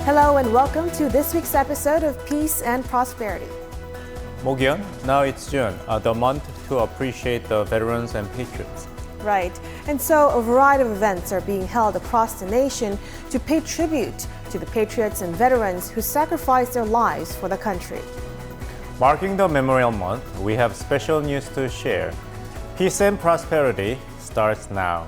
Hello and welcome to this week's episode of Peace and Prosperity. Mogyun, now it's June, the month to appreciate the veterans and patriots. Right, and so a variety of events are being held across the nation to pay tribute to the patriots and veterans who sacrificed their lives for the country. Marking the Memorial Month, we have special news to share. Peace and Prosperity starts now.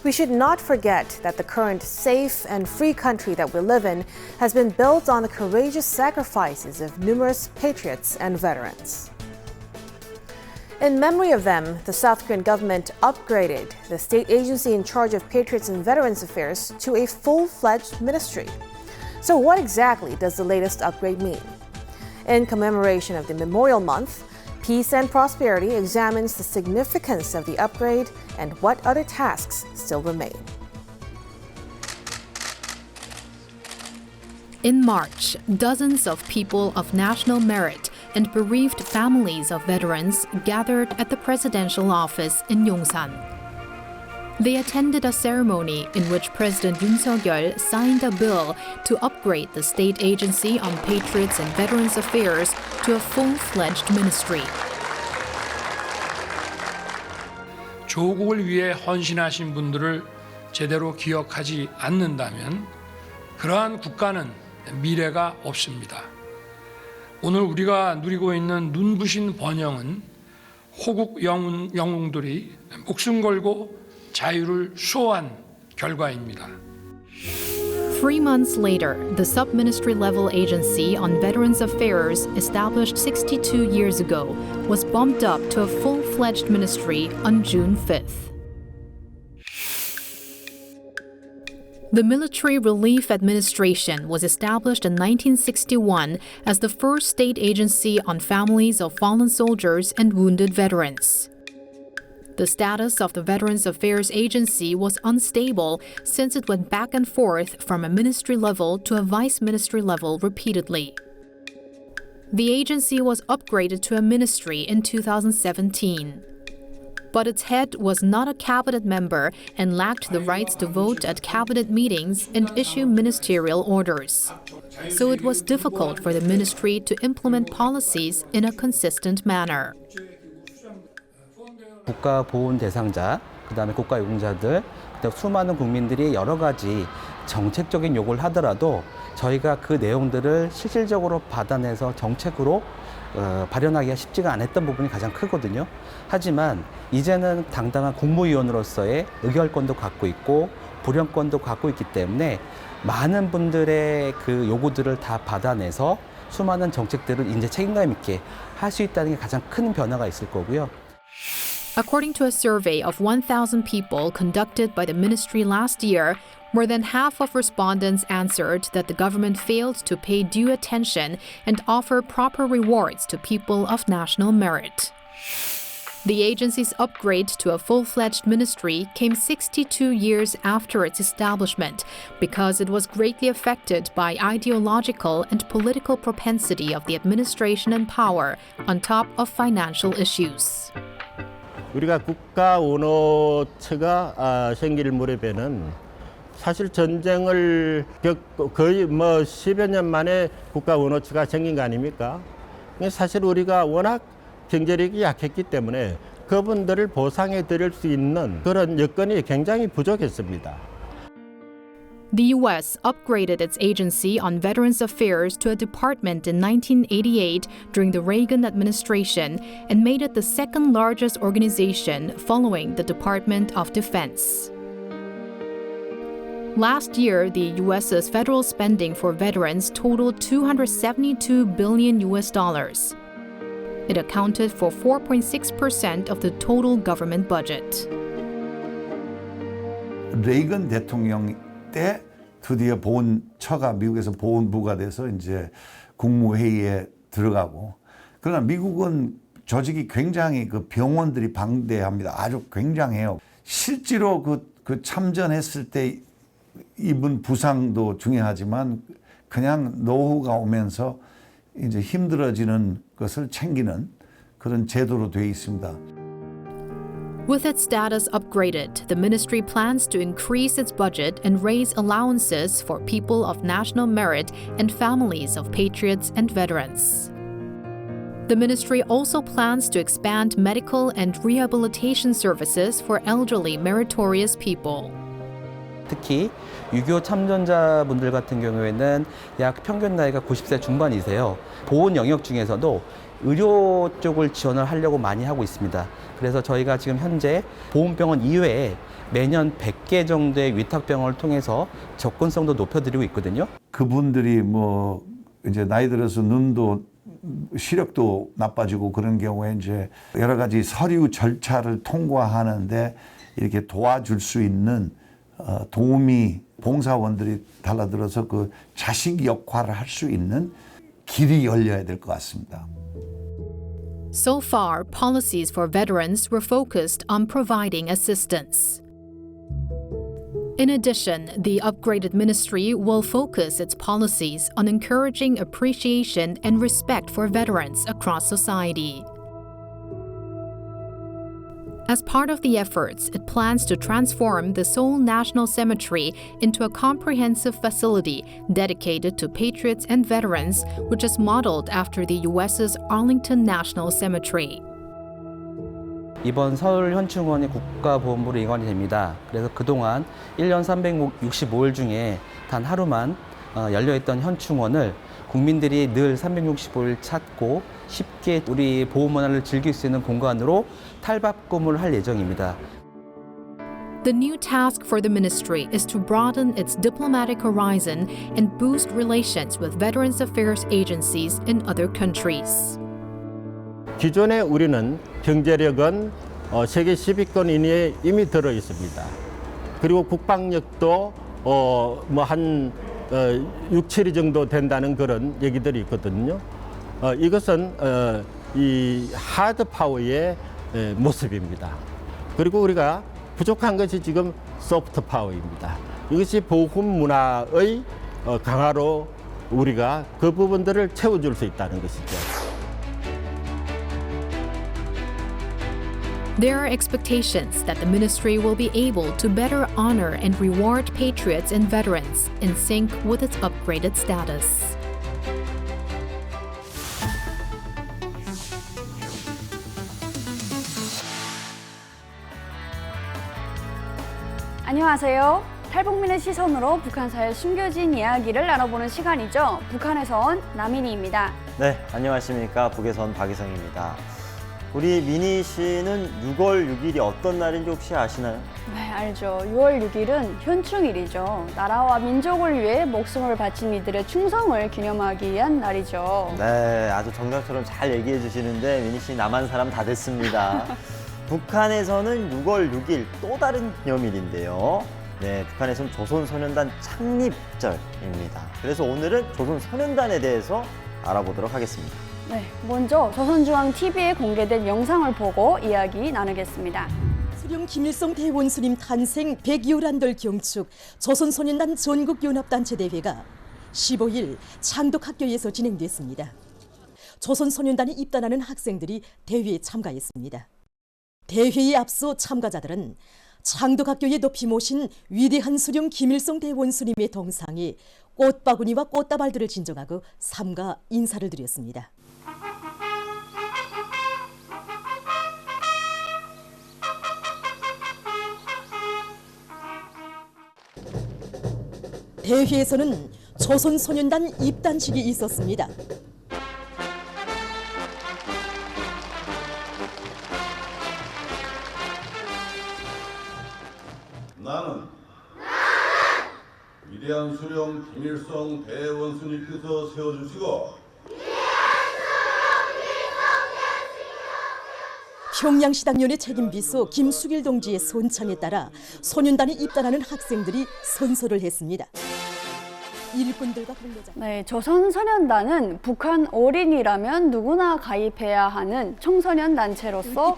We should not forget that the current safe and free country that we live in has been built on the courageous sacrifices of numerous patriots and veterans. In memory of them, the South Korean government upgraded the state agency in charge of Patriots and Veterans Affairs to a full-fledged ministry. So what exactly does the latest upgrade mean? In commemoration of the Memorial Month, Peace and Prosperity examines the significance of the upgrade and what other tasks still remain. In March, dozens of people of national merit and bereaved families of veterans gathered at the presidential office in Yongsan. They attended a ceremony in which President Yoon Suk-yeol signed a bill to upgrade the state agency on Patriots and Veterans Affairs to a full-fledged ministry. 조국을 위해 헌신하신 분들을 제대로 기억하지 않는다면 그러한 국가는 미래가 없습니다. 오늘 우리가 누리고 있는 눈부신 번영은 호국 영웅들이 목숨 걸고 자유를 수호한 결과입니다. 3 months later, the sub-ministry level agency on Veterans Affairs, established 62 years ago, was bumped up to a full-fledged ministry on June 5th. The Military Relief Administration was established in 1961 as the first state agency on families of fallen soldiers and wounded veterans. The status of the Veterans Affairs Agency was unstable since it went back and forth from a ministry level to a vice ministry level repeatedly. The agency was upgraded to a ministry in 2017. But its head was not a cabinet member and lacked the rights to vote at cabinet meetings and issue ministerial orders. So it was difficult for the ministry to implement policies in a consistent manner. 국가 보훈 대상자, 그다음에 국가 유공자들, 수많은 국민들이 여러 가지 정책적인 요구를 하더라도 저희가 그 내용들을 실질적으로 받아내서 정책으로 발현하기가 쉽지가 않았던 부분이 가장 크거든요. 하지만 이제는 당당한 국무위원으로서의 의결권도 갖고 있고 불영권도 갖고 있기 때문에 많은 분들의 그 요구들을 다 받아내서 수많은 정책들을 이제 책임감 있게 할 수 있다는 게 가장 큰 변화가 있을 거고요. According to a survey of 1,000 people conducted by the ministry last year, more than half of respondents answered that the government failed to pay due attention and offer proper rewards to people of national merit. The agency's upgrade to a full-fledged ministry came 62 years after its establishment because it was greatly affected by ideological and political propensity of the administration and power on top of financial issues. 우리가 국가 원어체가 생길 무렵에는 사실 전쟁을 겪고 거의 10여 년 만에 국가 원어체가 생긴 거 아닙니까? 사실 우리가 워낙 경제력이 약했기 때문에 그분들을 보상해 드릴 수 있는 그런 여건이 굉장히 부족했습니다. The U.S. upgraded its agency on Veterans Affairs to a department in 1988 during the Reagan administration and made it the second largest organization following the Department of Defense. Last year, the U.S.'s federal spending for veterans totaled $272 billion. It accounted for 4.6% of the total government budget. 레이건 대통령 때 드디어 보훈처가 미국에서 보훈부가 돼서 이제 국무회의에 들어가고, 그러나 미국은 조직이 굉장히 그 병원들이 방대합니다. 아주 굉장해요. 실제로 그 참전했을 때 입은 부상도 중요하지만 그냥 노후가 오면서 이제 힘들어지는 것을 챙기는 그런 제도로 되어 있습니다. With its status upgraded, the ministry plans to increase its budget and raise allowances for people of national merit and families of patriots and veterans. The ministry also plans to expand medical and rehabilitation services for elderly meritorious people. 특히 6.25 참전자분들 같은 경우에는 약 평균 나이가 90세 중반이세요. 보훈 영역 중에서도 의료 쪽을 지원을 하려고 많이 하고 있습니다. 그래서 저희가 지금 현재 보훈병원 이외에 매년 100개 정도의 위탁병원을 통해서 접근성도 높여드리고 있거든요. 그분들이 뭐 이제 나이 들어서 눈도 시력도 나빠지고 그런 경우에 이제 여러 가지 서류 절차를 통과하는데 이렇게 도와줄 수 있는 도우미 봉사원들이 달라들어서 그 자식 역할을 할 수 있는 길이 열려야 될 것 같습니다. So far, policies for veterans were focused on providing assistance. In addition, the upgraded ministry will focus its policies on encouraging appreciation and respect for veterans across society. As part of the efforts, it plans to transform the Seoul National Cemetery into a comprehensive facility dedicated to patriots and veterans, which is modeled after the U.S.'s Arlington National Cemetery. 이번 서울 현충원이 국가보훈부로 이관이 됩니다. 그래서 그동안 1년 365일 중에 단 하루만 열려있던 현충원을 국민들이 늘 365일 찾고 쉽게 우리 보훈 문화를 즐길 수 있는 공간으로 탈바꿈을 할 예정입니다. The new task for the ministry is to broaden its diplomatic horizon and boost relations with Veterans Affairs agencies in other countries. 기존에 우리는 경제력은 세계 10위권 이내에 이미 들어 있습니다. 그리고 국방력도 한 6, 7위 정도 된다는 그런 얘기들이 있거든요. 이것은 이 하드 파워의 모습입니다. 그리고 우리가 부족한 것이 지금 소프트 파워입니다. 이것이 보훈 문화의 강화로 우리가 그 부분들을 채워줄 수 있다는 것이죠. There are expectations that the ministry will be able to better honor and reward patriots and veterans in sync with its upgraded status. 안녕하세요. 탈북민의 시선으로 북한사의 숨겨진 이야기를 나눠보는 시간이죠. 북한에서 온 나민이입니다. 네, 안녕하십니까. 북에서 온 박희성입니다. 우리 미니 씨는 6월 6일이 어떤 날인지 혹시 아시나요? 네, 알죠. 6월 6일은 현충일이죠. 나라와 민족을 위해 목숨을 바친 이들의 충성을 기념하기 위한 날이죠. 네, 아주 정답처럼 잘 얘기해 주시는데 미니 씨 남한 사람 다 됐습니다. 북한에서는 6월 6일 또 다른 기념일인데요. 네, 북한에서는 조선소년단 창립절입니다. 그래서 오늘은 조선소년단에 대해서 알아보도록 하겠습니다. 네, 먼저 조선중앙TV에 공개된 영상을 보고 이야기 나누겠습니다. 수령 김일성 대원수님 탄생 100여일한돌 경축 조선소년단 전국연합단체 대회가 15일 창덕학교에서 진행됐습니다. 조선소년단에 입단하는 학생들이 대회에 참가했습니다. 대회에 앞서 참가자들은 창덕학교에 높이 모신 위대한 수령 김일성 대원수님의 동상에 꽃바구니와 꽃다발들을 진정하고 삼가 인사를 드렸습니다. 대회에서는 조선소년단 입단식이 있었습니다. 나는 위대한 수령 김일성 대원수님께서 세워주시고 평양시당연의 책임비서 김숙일 동지의 선창에 따라 소년단에 입단하는 학생들이 선서를 했습니다. 일꾼들과 관계자. 네, 조선소년단은 북한 어린이라면 누구나 가입해야 하는 청소년 단체로서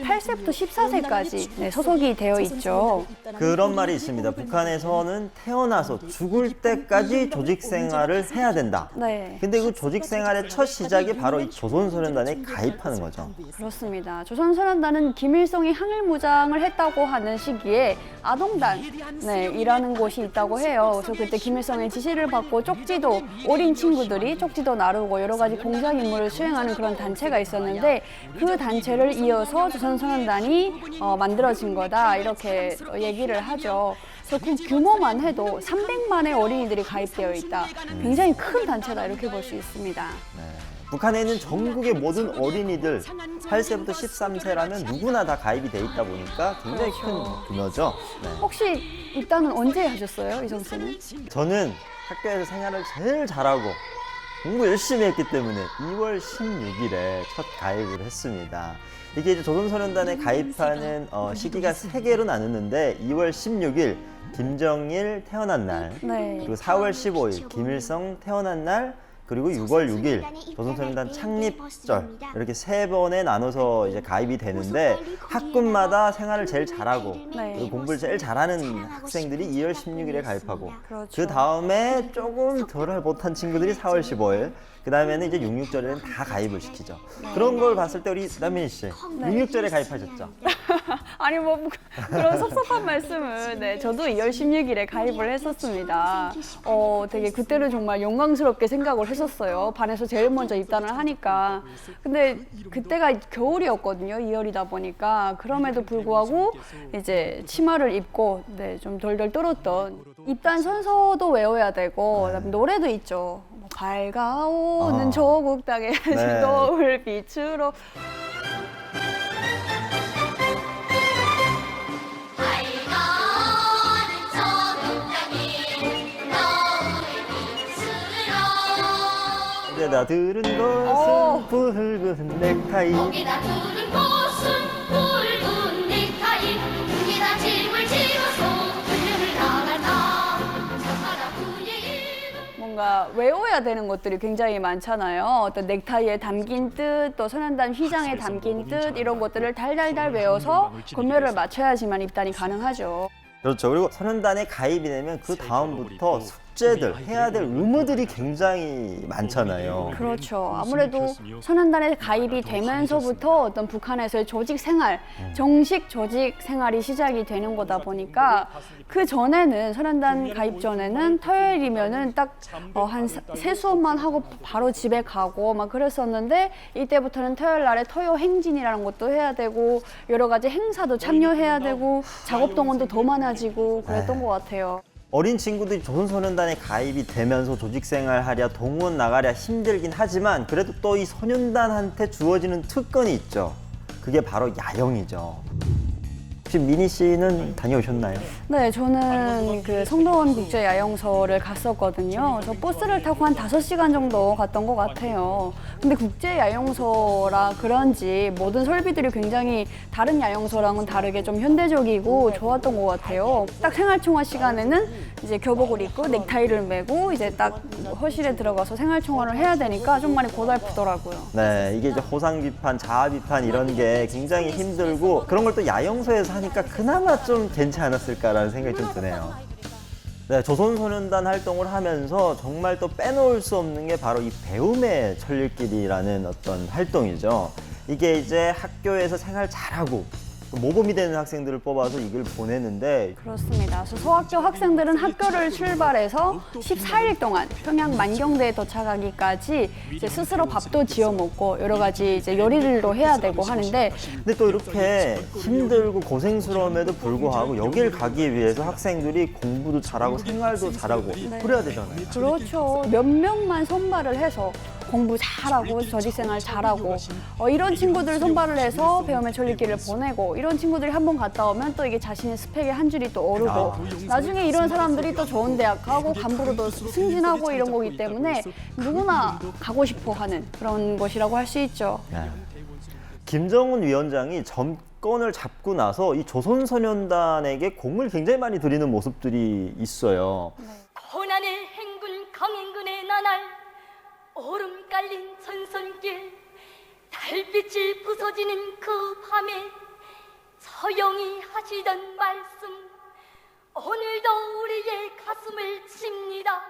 8세부터 14세까지 소속이 되어 있죠. 그런 말이 있습니다. 북한에서는 태어나서 죽을 때까지 조직 생활을 해야 된다. 네. 근데 그 조직 생활의 첫 시작이 바로 이 조선소년단에 가입하는 거죠. 그렇습니다. 조선소년단은 김일성이 항일무장을 했다고 하는 시기에 아동단 이라는 곳이 있다고 해요. 그래서 그때 김일성의 지시를 받고 쪽지도 어린 친구들이 쪽지도 나르고 여러 가지 공작 임무를 수행하는 그런 단체가 있었는데 그 단체를 이어서 조선소년단이 만들어진 거다 이렇게 얘기를 하죠. 그래서 그 규모만 해도 300만의 어린이들이 가입되어 있다. 굉장히 큰 단체다 이렇게 볼 수 있습니다. 네. 북한에 있는 전국의 모든 어린이들 8세부터 13세라면 누구나 다 가입이 돼 있다 보니까 굉장히 큰 규모죠. 네. 혹시 입단은 언제 하셨어요, 이정 씨는? 저는 학교에서 생활을 제일 잘하고 공부 열심히 했기 때문에 2월 16일에 첫 가입을 했습니다. 이게 이제 조선소년단에 가입하는 시기가 3개로 나누는데 2월 16일 김정일 태어난 날, 그리고 4월 15일 김일성 태어난 날, 그리고 6월 6일 조선소년단 창립절 이렇게 3번에 나눠서 이제 가입이 되는데 학군마다 생활을 제일 잘하고 그리고 공부를 제일 잘하는 학생들이 2월 16일에 가입하고 그 다음에 조금 덜 못한 친구들이 4월 15일 그 다음에는 이제 66절에는 다 가입을 시키죠. 그런 걸 봤을 때 우리 남민희 씨 66절에 가입하셨죠? 아니 뭐 그런 섭섭한 말씀을 저도 2월 16일에 가입을 했었습니다. 되게 그때는 정말 영광스럽게 생각을 했었어요. 반에서 제일 먼저 입단을 하니까. 근데 그때가 겨울이었거든요. 2월이다 보니까. 그럼에도 불구하고 이제 치마를 입고 좀 덜덜 떨었던 입단 선서도 외워야 되고 그다음에 노래도 있죠. 뭐 밝아오는 조국 땅에 노을 빛으로 거기다 들은 것은 붉은 넥타이. 거기다 들은 것은 붉은 넥타이. 거기다 짐을 지어서 훈련을 나간다. 저마다 그의 뭔가 외워야 되는 것들이 굉장히 많잖아요. 어떤 넥타이에 담긴 뜻, 또 소년단 휘장에 담긴 뜻 이런 것들을 달달달 외워서 권면을 맞춰야지만 입단이 가능하죠. 그렇죠. 그리고 소년단에 가입이 되면 그 다음부터 숙제들, 해야 될 의무들이 굉장히 많잖아요. 그렇죠. 아무래도 소년단에 가입이 되면서부터 어떤 북한에서의 조직 생활, 정식 조직 생활이 시작이 되는 거다 보니까 그 전에는 소년단 가입 전에는 토요일이면은 딱 한 세 수업만 하고 바로 집에 가고 막 그랬었는데 이때부터는 토요일 날에 토요 행진이라는 것도 해야 되고 여러 가지 행사도 참여해야 되고 작업 동원도 더 많아지고 그랬던 것 같아요. 어린 친구들이 조선소년단에 가입이 되면서 조직생활 하랴 동원 나가랴 힘들긴 하지만 그래도 또 이 소년단한테 주어지는 특권이 있죠. 그게 바로 야영이죠. 혹시 민희 씨는 다녀오셨나요? 네, 저는 그 성동원 국제야영소를 갔었거든요. 그래서 버스를 타고 한 5시간 정도 갔던 것 같아요. 근데 국제야영소라 그런지 모든 설비들이 굉장히 다른 야영소랑은 다르게 좀 현대적이고 좋았던 것 같아요. 딱 생활총화 시간에는 이제 교복을 입고 넥타이를 매고 이제 딱 허실에 들어가서 생활총화를 해야 되니까 좀 많이 고달프더라고요. 네, 이게 이제 호상 비판, 자아 비판 이런 게 굉장히 힘들고 그런 걸 또 야영소에서 하니까 그나마 좀 괜찮았을까라는 생각이 좀 드네요. 네, 조선소년단 활동을 하면서 정말 또 빼놓을 수 없는 게 바로 이 배움의 천리길이라는 어떤 활동이죠. 이게 이제 학교에서 생활 잘하고 모범이 되는 학생들을 뽑아서 이걸 보내는데 그렇습니다. 그래서 소학교 학생들은 학교를 출발해서 14일 동안 평양 만경대에 도착하기까지 이제 스스로 밥도 지어 먹고 여러 가지 이제 요리를 해야 되고 하는데 근데 또 이렇게 힘들고 고생스러움에도 불구하고 여길 가기 위해서 학생들이 공부도 잘하고 생활도 잘하고 그래야 되잖아요. 그렇죠. 몇 명만 선발을 해서 공부 잘하고 조직생활 잘하고 이런 친구들 선발을 해서 배움의 천리길을 보내고 이런 친구들이 한번 갔다 오면 또 이게 자신의 스펙의 한 줄이 또 오르고 나중에 이런 사람들이 또 좋은 대학 가고 간부로도 승진하고 이런 거기 때문에 누구나 가고 싶어 하는 그런 곳이라고 할 수 있죠. 네. 김정은 위원장이 정권을 잡고 나서 이 조선소년단에게 공을 굉장히 많이 들이는 모습들이 있어요. 고난을 얼음 깔린 전선길 달빛이 부서지는 그 밤에 서영이 하시던 말씀 오늘도 우리의 가슴을 칩니다.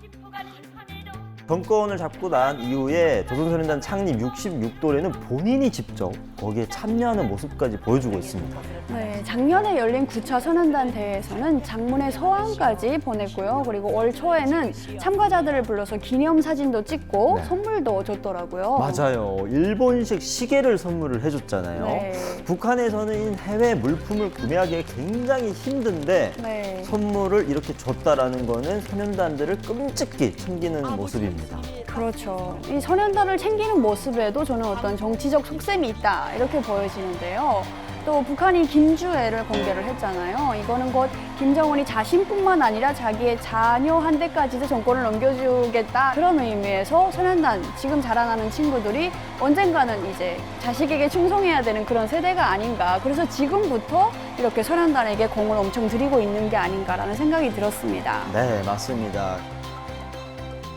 깊어가는 산에로 정권을 잡고 난 이후에 조선소년단 창립 66돌에는 본인이 직접 거기에 참여하는 모습까지 보여주고 있습니다. 네, 작년에 열린 9차 소년단 대회에서는 장문의 서한까지 보냈고요. 그리고 올 초에는 참가자들을 불러서 기념사진도 찍고 네. 선물도 줬더라고요. 맞아요. 일본식 시계를 선물을 해줬잖아요. 네. 북한에서는 해외 물품을 구매하기 굉장히 힘든데 네. 선물을 이렇게 줬다라는 거는 소년단들을 끔찍히 챙기는 모습입니다. 그렇죠. 이 소년단을 챙기는 모습에도 저는 어떤 정치적 속셈이 있다 이렇게 보여지는데요. 또 북한이 김주애를 공개를 했잖아요. 이거는 곧 김정은이 자신뿐만 아니라 자기의 자녀한테까지도 정권을 넘겨주겠다 그런 의미에서 소년단 지금 자라나는 친구들이 언젠가는 이제 자식에게 충성해야 되는 그런 세대가 아닌가. 그래서 지금부터 이렇게 소년단에게 공을 엄청 들이고 있는 게 아닌가라는 생각이 들었습니다. 네, 맞습니다.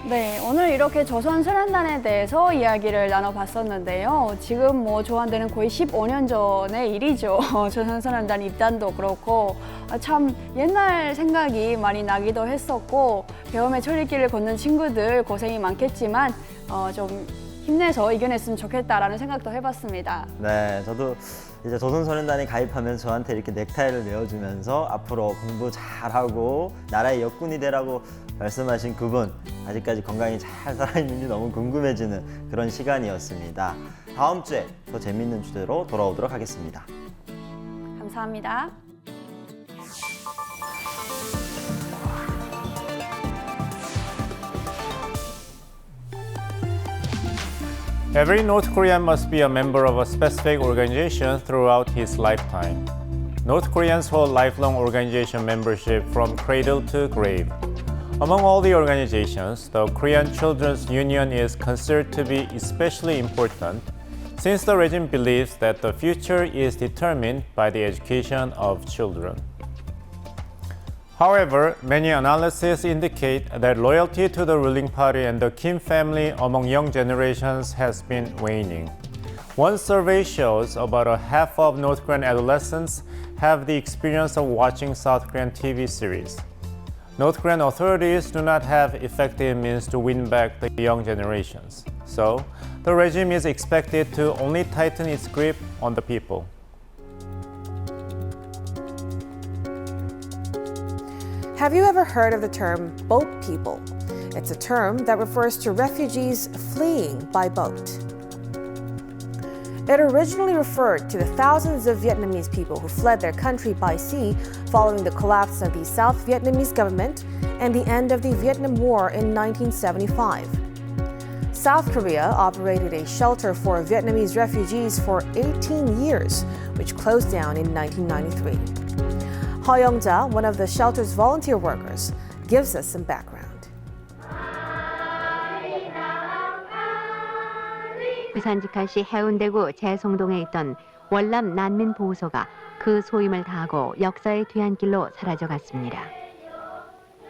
네, 오늘 이렇게 조선 소년단에 대해서 이야기를 나눠봤었는데요. 지금 뭐 조한대는 거의 15년 전의 일이죠. 조선 소년단 입단도 그렇고 참 옛날 생각이 많이 나기도 했었고 배움의 천리길을 걷는 친구들 고생이 많겠지만 좀 힘내서 이겨냈으면 좋겠다라는 생각도 해봤습니다. 네, 저도 이제 조선소년단에 가입하면서 저한테 이렇게 넥타이를 메어주면서 앞으로 공부 잘하고 나라의 역군이 되라고 말씀하신 그분 아직까지 건강히 잘 살아있는지 너무 궁금해지는 그런 시간이었습니다. 다음 주에 더 재밌는 주제로 돌아오도록 하겠습니다. 감사합니다. Every North Korean must be a member of a specific organization throughout his lifetime. North Koreans hold lifelong organization membership from cradle to grave. Among all the organizations, the Korean Children's Union is considered to be especially important since the regime believes that the future is determined by the education of children. However, many analyses indicate that loyalty to the ruling party and the Kim family among young generations has been waning. One survey shows about a half of North Korean adolescents have the experience of watching South Korean TV series. North Korean authorities do not have effective means to win back the young generations. So, the regime is expected to only tighten its grip on the people. Have you ever heard of the term boat people? It's a term that refers to refugees fleeing by boat. It originally referred to the thousands of Vietnamese people who fled their country by sea following the collapse of the South Vietnamese government and the end of the Vietnam War in 1975. South Korea operated a shelter for Vietnamese refugees for 18 years, which closed down in 1993. Ha Young-ja, one of the shelter's volunteer workers, gives us some background. 부산 직할시 해운대구 재송동에 있던 월남 난민 보호소가 그 소임을 다하고 역사의 뒤안길로 사라져갔습니다.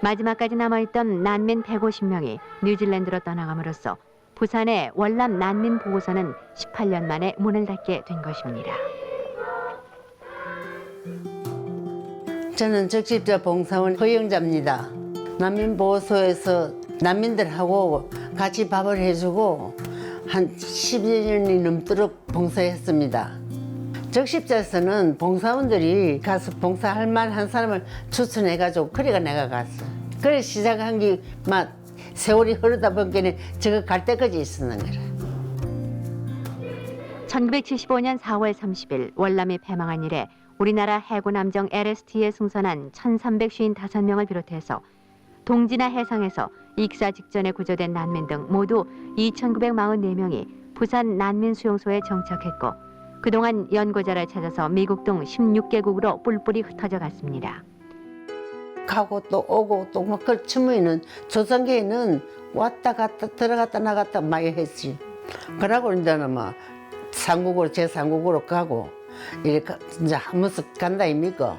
마지막까지 남아있던 난민 150명이 뉴질랜드로 떠나감으로써 부산의 월남 난민 보호소는 18년 만에 문을 닫게 된 것입니다. 저는 적십자 봉사원 허영자입니다. 난민보호소에서 난민들하고 같이 밥을 해주고 한 10년이 넘도록 봉사했습니다. 적십자에서는 봉사원들이 가서 봉사할 만한 사람을 추천해가지고 그래가 내가 갔어. 그래 시작한 게 막 세월이 흐르다 보니까 저거 갈 때까지 있었는 거라. 1975년 4월 30일 월남이 패망한 이래 우리나라 해군 함정 LST에 승선한 1,355명을 비롯해서 동지나 해상에서 익사 직전에 구조된 난민 등 모두 2,944명이 부산 난민 수용소에 정착했고 그동안 연고자를 찾아서 미국 등 16개국으로 뿔뿔이 흩어져 갔습니다. 가고 또 오고 또 막 그 처음에는 조선계에는 왔다 갔다 들어갔다 나갔다 많이 했지. 그러고 이제는 막 상국으로 제3국으로 가고 이렇게 이제 하면서 간다 입니까?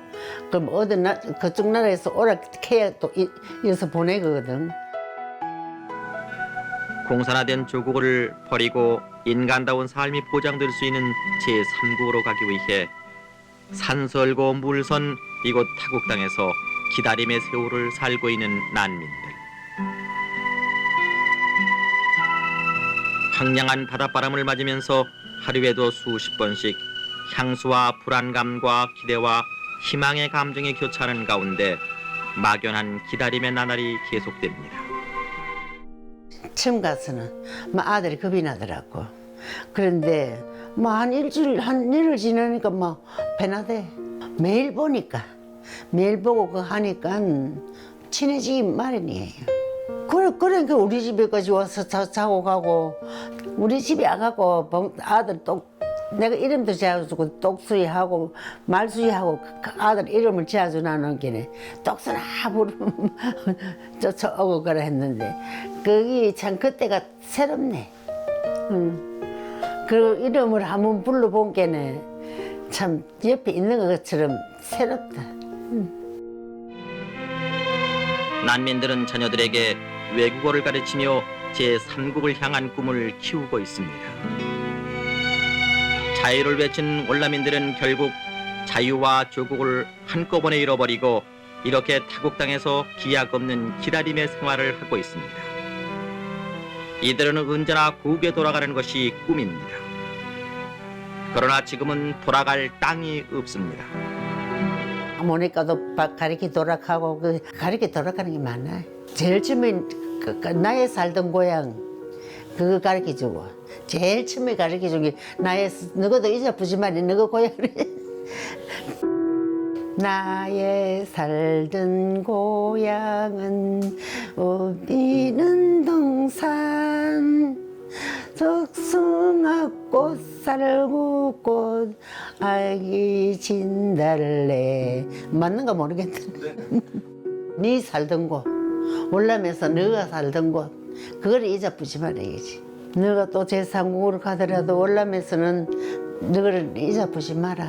그럼 어디 그쪽 나라에서 오라 캐야 또 이어서 보내거든. 공산화된 조국을 버리고 인간다운 삶이 보장될 수 있는 제3국으로 가기 위해 산설고 물선 이곳 타국 땅에서 기다림의 세월을 살고 있는 난민들. 황량한 바닷바람을 맞으면서 하루에도 수십 번씩 향수와 불안감과 기대와 희망의 감정이 교차하는 가운데 막연한 기다림의 나날이 계속됩니다. 처음 가서는 아들이 겁이 나더라고. 그런데 한 일을 지나니까 배나대. 매일 보니까 매일 보고 그 하니까 친해지기 마련이에요. 그러니까 우리 집에까지 와서 자고 가고 우리 집에 와가고 아들 내가 이름도 지어주고 똑수이하고 말수이하고 아들 이름을 지어주나는 게네 똑수나 부르면 쫓아오고 그래 했는데 거기 참 그때가 새롭네. 그 이름을 한번 불러본 게네 참 옆에 있는 것처럼 새롭다. 난민들은 자녀들에게 외국어를 가르치며 제3국을 향한 꿈을 키우고 있습니다. 자유를 외친 월남민들은 결국 자유와 조국을 한꺼번에 잃어버리고 이렇게 타국 땅에서 기약 없는 기다림의 생활을 하고 있습니다. 이들은 언제나 고국에 돌아가는 것이 꿈입니다. 그러나 지금은 돌아갈 땅이 없습니다. 모니까도 가리키 돌아가고 가리키 돌아가는 게 많아. 제일 처음에 나의 살던 고향 그거 가르쳐주고 제일 처음에 가르쳐준 게 너도 잊어보지만 너가 고향을 나의 살던 고향은 우비는 동산 적숭아 꽃살구 꽃 아기 진달래 맞는가 모르겠는데 네 살던 곳 월남에서 너가 살던 곳 그걸 잊어보지 말아야지. 너가 또 제3국으로 가더라도 월남에서는 너를 잊어보지 마라.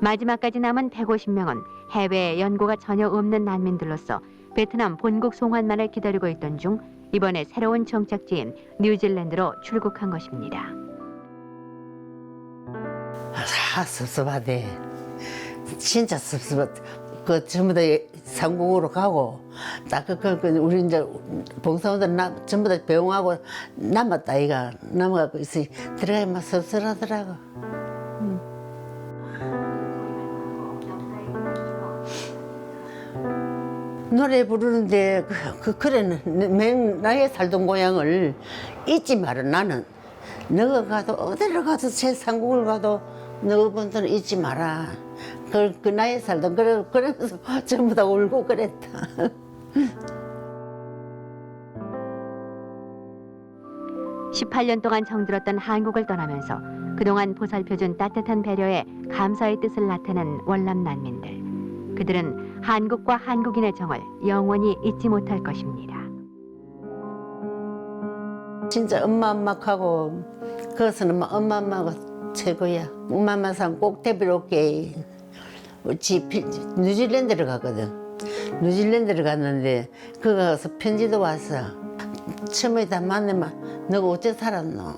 마지막까지 남은 150명은 해외에 연고가 전혀 없는 난민들로서 베트남 본국 송환만을 기다리고 있던 중 이번에 새로운 정착지인 뉴질랜드로 출국한 것입니다. 섭섭하대. 진짜 섭섭하대. 전부 다 상국으로 가고 딱 우리 이제 봉사원들 전부 다 배웅하고 남았다 이가 남아갖고 있으니 들어가면 섭섭하더라고. 노래 부르는데 그래 나의 살던 고향을 잊지 마라. 나는 너가 가도 어디를 가도 제3국을 가도 너분들은 잊지 마라. 그 나의 살던 그러면서 전부 다 울고 그랬다. (18년) 동안 정들었던 한국을 떠나면서 그동안 보살펴준 따뜻한 배려에 감사의 뜻을 나타낸 월남 난민들. 그들은 한국과 한국인의 정을 영원히 잊지 못할 것입니다. 진짜 엄마하고 거기서는 엄마하고 최고야. 엄마 상 꼭 데리러 올게. 뉴질랜드를 가거든. 뉴질랜드를 갔는데 거기 가서 편지도 왔어. 처음에 다 만나면 너가 어째 살았노?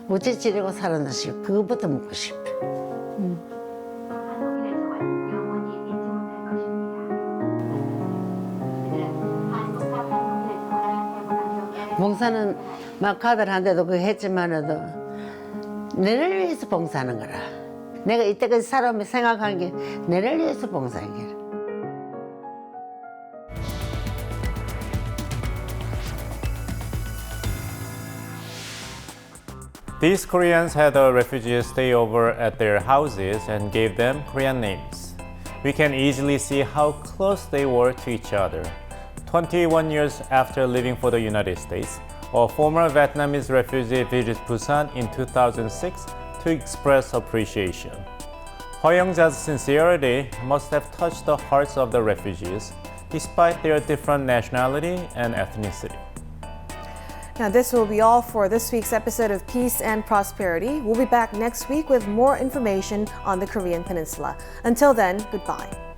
어째 지내고 살았나 싶어. 그것부터 묻고 싶어. 봉사는 막 가들한데도 그거 했지만은 너를 위해서 봉사하는 거라. 내가 이때까지 사람이 생각하는 게 너를 위해서 봉사하는 거라. These Koreans had the refugees stay over at their houses and gave them Korean names. We can easily see how close they were to each other. 21 years after leaving for the United States, a former Vietnamese refugee visited Busan in 2006 to express appreciation. Hoyeongja's sincerity must have touched the hearts of the refugees, despite their different nationality and ethnicity. Now, this will be all for this week's episode of Peace and Prosperity. We'll be back next week with more information on the Korean Peninsula. Until then, goodbye.